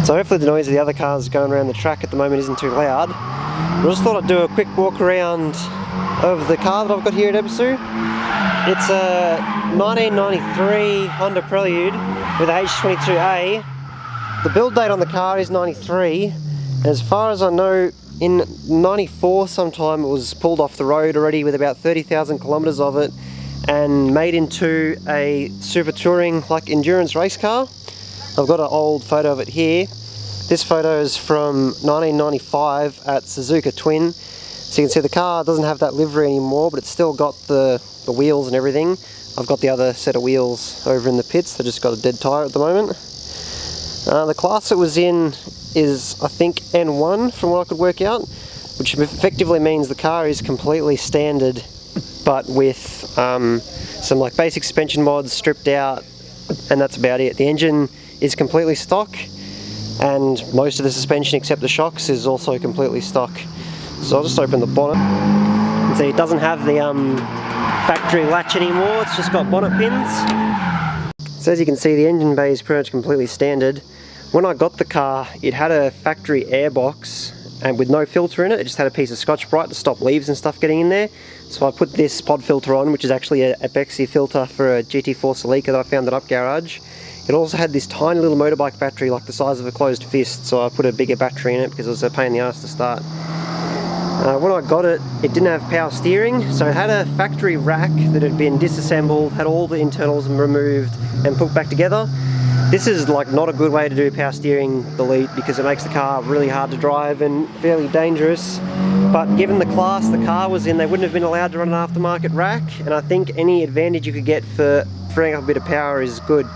So hopefully the noise of the other cars going around the track at the moment isn't too loud. I just thought I'd do a quick walk around of the car that I've got here at ebisu. It's a 1993 Honda Prelude with a H22A. The build date on the car is 93. As far as I know, in 94 sometime it was pulled off the road already with about 30,000 kilometers of it and made into a super touring like endurance race car. I've got an old photo of it here. This photo is from 1995 at Suzuka Twin. So you can see the car doesn't have that livery anymore, but it's still got the wheels and everything. I've got the other set of wheels over in the pits. They just got a dead tyre at the moment. The class it was in is, I think, N1 from what I could work out, which effectively means the car is completely standard, but with some like basic suspension mods stripped out, and that's about it. The engine is completely stock, and most of the suspension except the shocks is also completely stock. So I'll just open the bonnet. You can see it doesn't have the factory latch anymore, it's just got bonnet pins. So as you can see, the engine bay is pretty much completely standard. When I got the car, it had a factory airbox and with no filter in it. It just had a piece of Scotch-Brite to stop leaves and stuff getting in there. So I put this pod filter on, which is actually a ebisu filter for a GT4 Celica that I found at Up Garage. It also had this tiny little motorbike battery like the size of a closed fist, so I put a bigger battery in it because it was a pain in the ass to start. When I got it, it didn't have power steering, so it had a factory rack that had been disassembled, had all the internals removed and put back together. This is like not a good way to do power steering delete because it makes the car really hard to drive and fairly dangerous. But given the class the car was in, they wouldn't have been allowed to run an aftermarket rack, and I think any advantage you could get for freeing up a bit of power is good.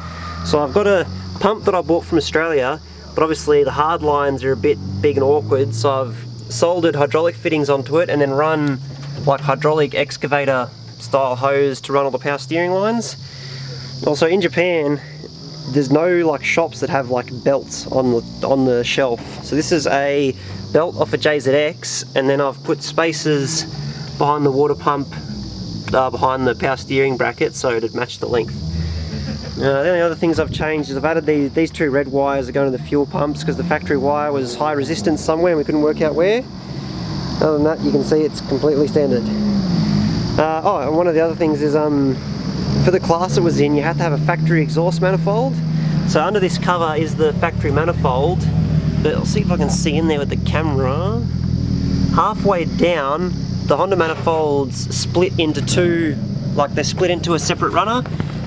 So I've got a pump that I bought from Australia, but obviously the hard lines are a bit big and awkward, so I've soldered hydraulic fittings onto it and then run like hydraulic excavator style hose to run all the power steering lines. Also in Japan, there's no like shops that have like belts on the shelf. So this is a belt off a JZX, and then I've put spacers behind the water pump, behind the power steering bracket, so it'd match the length. The only other things I've changed is I've added these two red wires that go into the fuel pumps because the factory wire was high resistance somewhere and we couldn't work out where. Other than that, you can see it's completely standard. And one of the other things is for the class it was in, you had to have a factory exhaust manifold. So under this cover is the factory manifold, but I'll see if I can see in there with the camera. Halfway down, the Honda manifolds split into two, like they're split into a separate runner.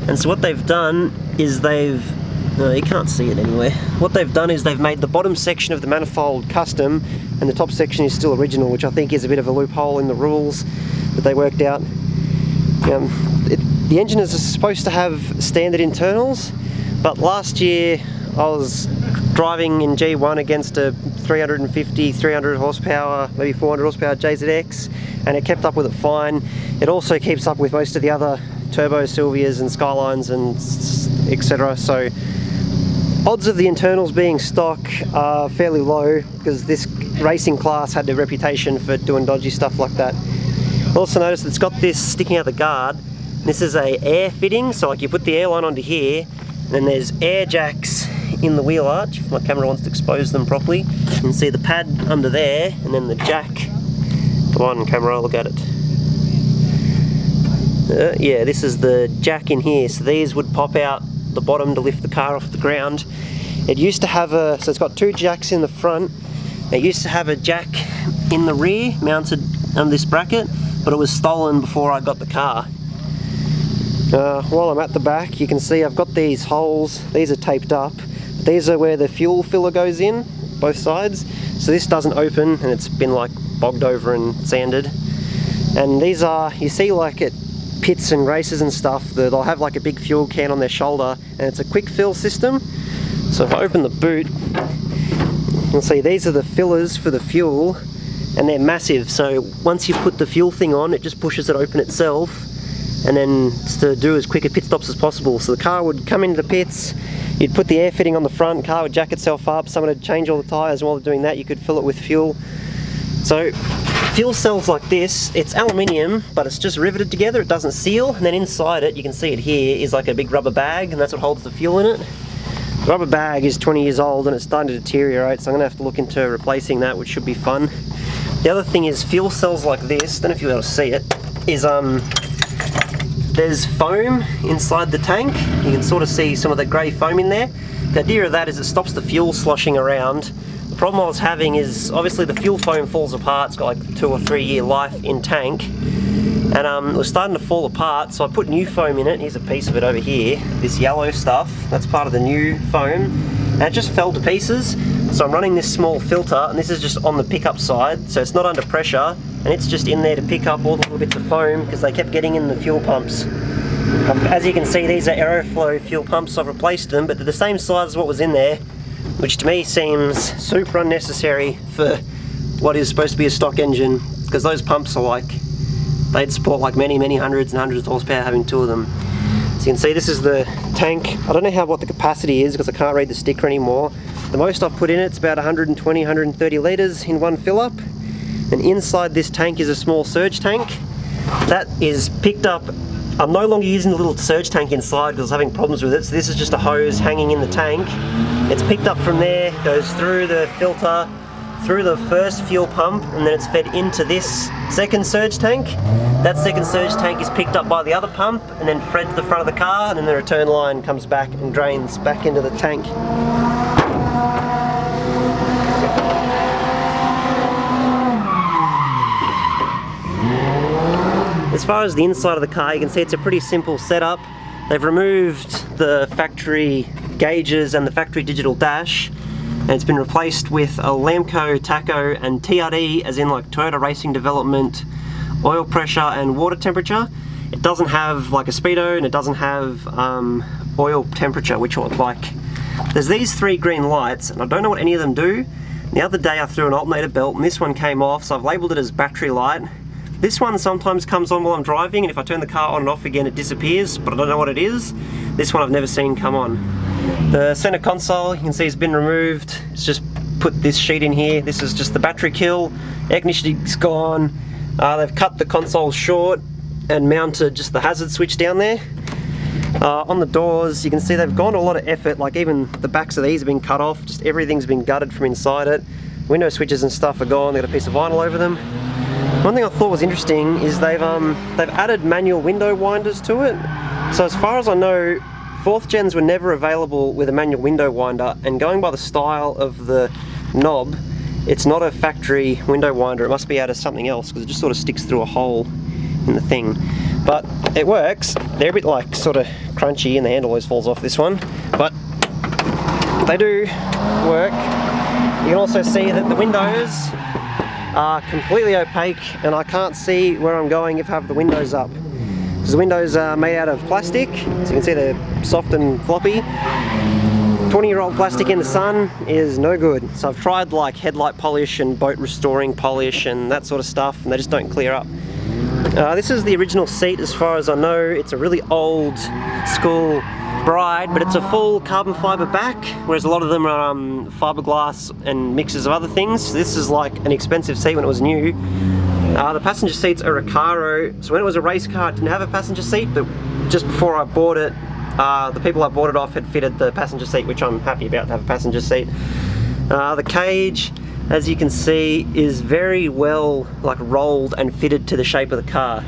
And so what they've done is no, you can't see it anywhere. What they've done is they've made the bottom section of the manifold custom and the top section is still original, which I think is a bit of a loophole in the rules that they worked out. The engine is supposed to have standard internals, but last year I was driving in G1 against a 350, 300 horsepower, maybe 400 horsepower JZX, and it kept up with it fine. It also keeps up with most of the other Turbo Silvias and Skylines and etc. So odds of the internals being stock are fairly low because this racing class had a reputation for doing dodgy stuff like that. Also notice it's got this sticking out the guard. This is a air fitting, so like you put the airline onto here, and then there's air jacks in the wheel arch. If my camera wants to expose them properly, you can see the pad under there, and then the jack. Come on camera, look at it. Yeah, this is the jack in here, so these would pop out the bottom to lift the car off the ground. It used to have so it's got two jacks in the front. It used to have a jack in the rear mounted on this bracket, but it was stolen before I got the car. While I'm at the back, you can see I've got these holes. These are taped up. These are where the fuel filler goes in, both sides. So this doesn't open, and it's been like bogged over and sanded. And these are, you see like at pits and races and stuff, they'll have like a big fuel can on their shoulder, and it's a quick fill system. So if I open the boot, you'll see these are the fillers for the fuel, and they're massive. So once you put the fuel thing on, it just pushes it open itself, and then it's to do as quick a pit stops as possible. So the car would come into the pits, you'd put the air fitting on the front, car would jack itself up, someone would change all the tyres, and while they're doing that you could fill it with fuel. So fuel cells like this, it's aluminium, but it's just riveted together, it doesn't seal, and then inside it, you can see it here, is like a big rubber bag, and that's what holds the fuel in it. rubber bag is 20 years old and it's starting to deteriorate, so I'm going to have to look into replacing that, which should be fun. The other thing is fuel cells like this, don't know if you'll be able to see it, is there's foam inside the tank. You can sort of see some of the grey foam in there. The idea of that is it stops the fuel sloshing around. The problem I was having is obviously the fuel foam falls apart. It's got like 2 or 3 year life in tank, and it was starting to fall apart, so I put new foam in it. Here's a piece of it over here, this yellow stuff, that's part of the new foam, and it just fell to pieces. So I'm running this small filter, and this is just on the pickup side, so it's not under pressure, and it's just in there to pick up all the little bits of foam because they kept getting in the fuel pumps. As you can see, these are Aeroflow fuel pumps. I've replaced them, but they're the same size as what was in there, which to me seems super unnecessary for what is supposed to be a stock engine, because those pumps are like, they'd support like many hundreds and hundreds of horsepower having 2 of them. So you can see this is the tank. I don't know what the capacity is because I can't read the sticker anymore. The most I've put in it's about 120, 130 litres in one fill up. And inside this tank is a small surge tank. That is picked up. I'm no longer using the little surge tank inside because I was having problems with it. So this is just a hose hanging in the tank. It's picked up from there, goes through the filter, through the first fuel pump, and then it's fed into this second surge tank. That second surge tank is picked up by the other pump and then fed to the front of the car, and then the return line comes back and drains back into the tank. As far as the inside of the car, you can see it's a pretty simple setup. They've removed the factory gauges and the factory digital dash, and it's been replaced with a Lamco, Taco and TRD, as in like Toyota Racing Development, oil pressure and water temperature. It doesn't have like a speedo, and it doesn't have oil temperature, which I would like. There's these 3 green lights, and I don't know what any of them do. The other day I threw an alternator belt and this one came off, so I've labelled it as battery light. This one sometimes comes on while I'm driving, and if I turn the car on and off again it disappears, but I don't know what it is. This one I've never seen come on. The center console, you can see, has been removed. It's just put this sheet in here. This is just the battery kill. Air conditioning's gone. They've cut the console short and mounted just the hazard switch down there. On the doors, you can see they've gone to a lot of effort, like even the backs of these have been cut off, just everything's been gutted from inside it. Window switches and stuff are gone, they've got a piece of vinyl over them. One thing I thought was interesting is they've added manual window winders to it. So as far as I know, 4th gens were never available with a manual window winder, and going by the style of the knob, it's not a factory window winder. It must be out of something else because it just sort of sticks through a hole in the thing. But it works. They're a bit like sort of crunchy, and the handle always falls off this one, but they do work. You can also see that the windows are completely opaque, and I can't see where I'm going if I have the windows up. Because the windows are made out of plastic, so you can see they're soft and floppy. 20-year-old plastic in the sun is no good. So I've tried like headlight polish and boat restoring polish and that sort of stuff, and they just don't clear up. This is the original seat as far as I know. It's a really old school Bride, but it's a full carbon fibre back, whereas a lot of them are fiberglass and mixes of other things. So this is like an expensive seat when it was new. The passenger seats are Recaro, so when it was a race car it didn't have a passenger seat, but just before I bought it, the people I bought it off had fitted the passenger seat, which I'm happy about to have a passenger seat. The cage, as you can see, is very well like rolled and fitted to the shape of the car.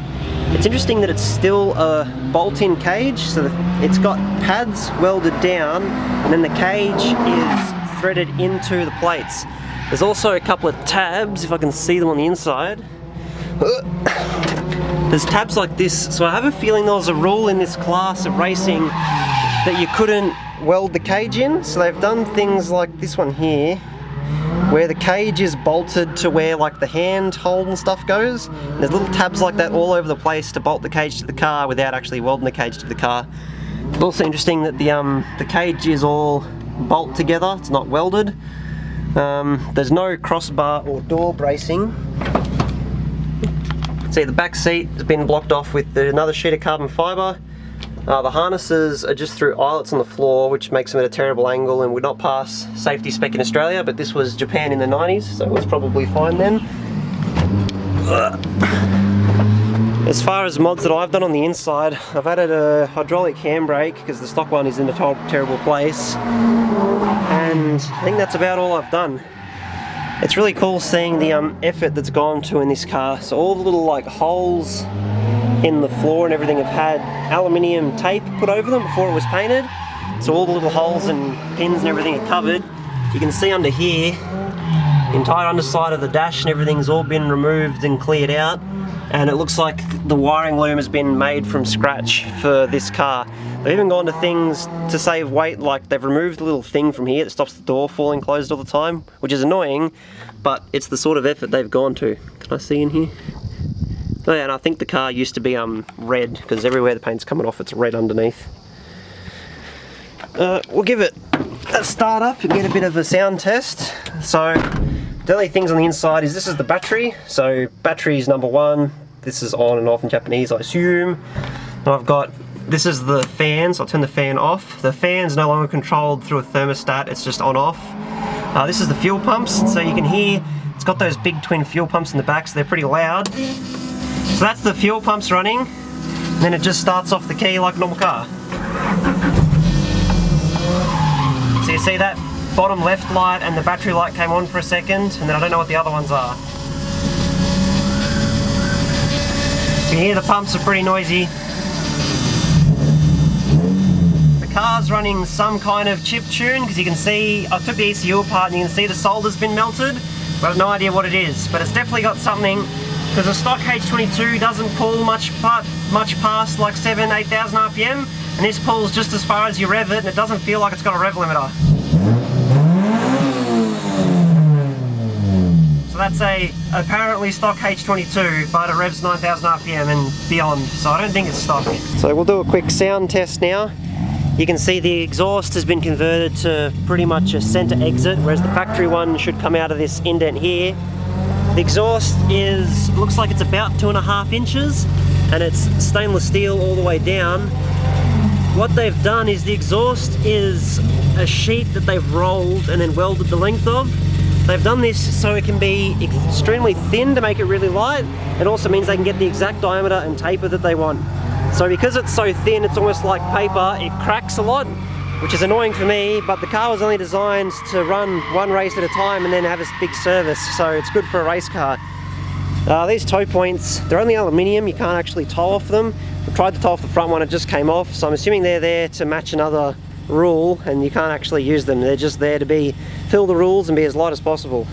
It's interesting that it's still a bolt-in cage, so that it's got pads welded down, and then the cage is threaded into the plates. There's also a couple of tabs, if I can see them on the inside. There's tabs like this, so I have a feeling there was a rule in this class of racing that you couldn't weld the cage in, so they've done things like this one here, where the cage is bolted to where like the hand hold and stuff goes. And there's little tabs like that all over the place to bolt the cage to the car without actually welding the cage to the car. It's also interesting that the cage is all bolt together, it's not welded. There's no crossbar or door bracing. See, the back seat has been blocked off with another sheet of carbon fibre. The harnesses are just through eyelets on the floor, which makes them at a terrible angle and would not pass safety spec in Australia, but this was Japan in the 90s, so it was probably fine then. As far as mods that I've done on the inside, I've added a hydraulic handbrake because the stock one is in a terrible place, and I think that's about all I've done. It's really cool seeing the effort that's gone to in this car. So all the little like holes in the floor and everything have had aluminium tape put over them before it was painted. So all the little holes and pins and everything are covered. You can see under here, the entire underside of the dash and everything's all been removed and cleared out. And it looks like the wiring loom has been made from scratch for this car. They've even gone to things to save weight, like they've removed the little thing from here that stops the door falling closed all the time, which is annoying, but it's the sort of effort they've gone to. Can I see in here? Oh yeah, and I think the car used to be red, because everywhere the paint's coming off it's red underneath. We'll give it a start up and get a bit of a sound test. So the only things on the inside is this is the battery. So battery is number 1. This is on and off in Japanese, I assume. And I've got, this is the fan, so I'll turn the fan off. The fan's no longer controlled through a thermostat, it's just on off. This is the fuel pumps, so you can hear, it's got those big twin fuel pumps in the back, so they're pretty loud. So that's the fuel pumps running, and then it just starts off the key like a normal car. So you see that bottom left light and the battery light came on for a second, and then I don't know what the other ones are. You can hear the pumps are pretty noisy. The car's running some kind of chip tune, because you can see, I took the ECU apart and you can see the solder's been melted, but I have no idea what it is. But it's definitely got something, because a stock H22 doesn't pull much past like 8,000 RPM, and this pulls just as far as you rev it, and it doesn't feel like it's got a rev limiter. So that's a apparently stock H22, but it revs 9,000 RPM and beyond, so I don't think it's stock. So we'll do a quick sound test now. You can see the exhaust has been converted to pretty much a center exit, whereas the factory one should come out of this indent here. The exhaust looks like it's about 2.5 inches, and it's stainless steel all the way down. What they've done is the exhaust is a sheet that they've rolled and then welded the length of. They've done this so it can be extremely thin to make it really light. It also means they can get the exact diameter and taper that they want. So because it's so thin, it's almost like paper, it cracks a lot, which is annoying for me, but the car was only designed to run one race at a time and then have a big service, so it's good for a race car. These tow points, they're only aluminium, you can't actually tow off them. I tried to tow off the front one, it just came off, so I'm assuming they're there to match another rule and you can't actually use them. They're just there to fill the rules and be as light as possible.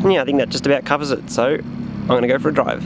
Yeah, I think that just about covers it, so I'm going to go for a drive.